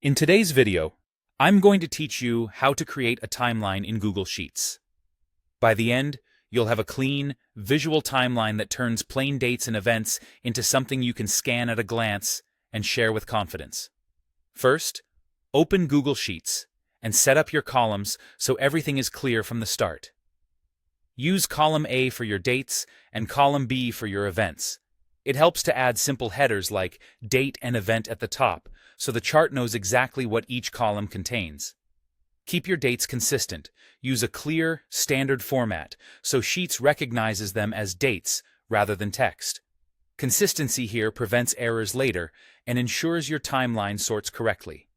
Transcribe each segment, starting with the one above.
In today's video, I'm going to teach you how to create a timeline in Google Sheets. By the end, you'll have a clean, visual timeline that turns plain dates and events into something you can scan at a glance and share with confidence. First, open Google Sheets and set up your columns so everything is clear from the start. Use column A for your dates and column B for your events. It helps to add simple headers like date and event at the top, so the chart knows exactly what each column contains. Keep your dates consistent. Use a clear, standard format, so Sheets recognizes them as dates rather than text. Consistency here prevents errors later and ensures your timeline sorts correctly.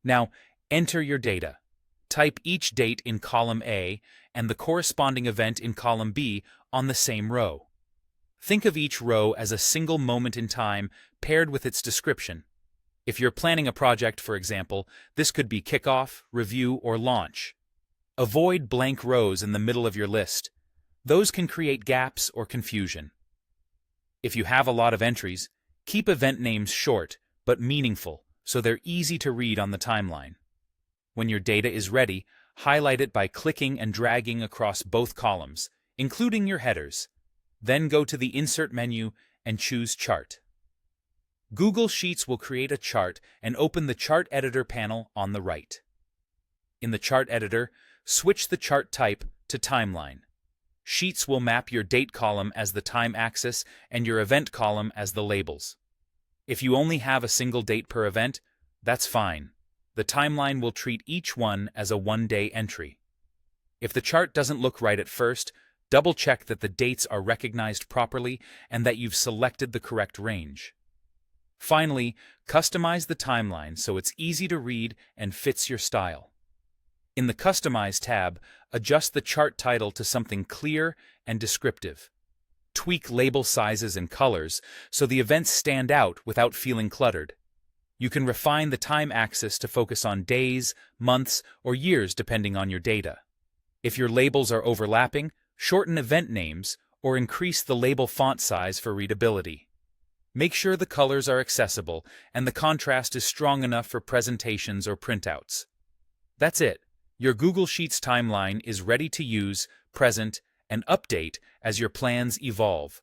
Now, enter your data. Type each date in column A and the corresponding event in column B on the same row. Think of each row as a single moment in time paired with its description. If you're planning a project, for example, this could be kickoff, review, or launch. Avoid blank rows in the middle of your list. Those can create gaps or confusion. If you have a lot of entries, keep event names short but meaningful so they're easy to read on the timeline. When your data is ready, highlight it by clicking and dragging across both columns, including your headers. Then go to the Insert menu and choose Chart. Google Sheets will create a chart and open the Chart Editor panel on the right. In the Chart Editor, switch the chart type to Timeline. Sheets will map your date column as the time axis and your event column as the labels. If you only have a single date per event, that's fine. The timeline will treat each one as a one-day entry. If the chart doesn't look right at first, double-check that the dates are recognized properly and that you've selected the correct range. Finally, customize the timeline so it's easy to read and fits your style. In the Customize tab, adjust the chart title to something clear and descriptive. Tweak label sizes and colors so the events stand out without feeling cluttered. You can refine the time axis to focus on days, months, or years depending on your data. If your labels are overlapping, shorten event names or increase the label font size for readability. Make sure the colors are accessible and the contrast is strong enough for presentations or printouts. That's it. Your Google Sheets timeline is ready to use, present, and update as your plans evolve.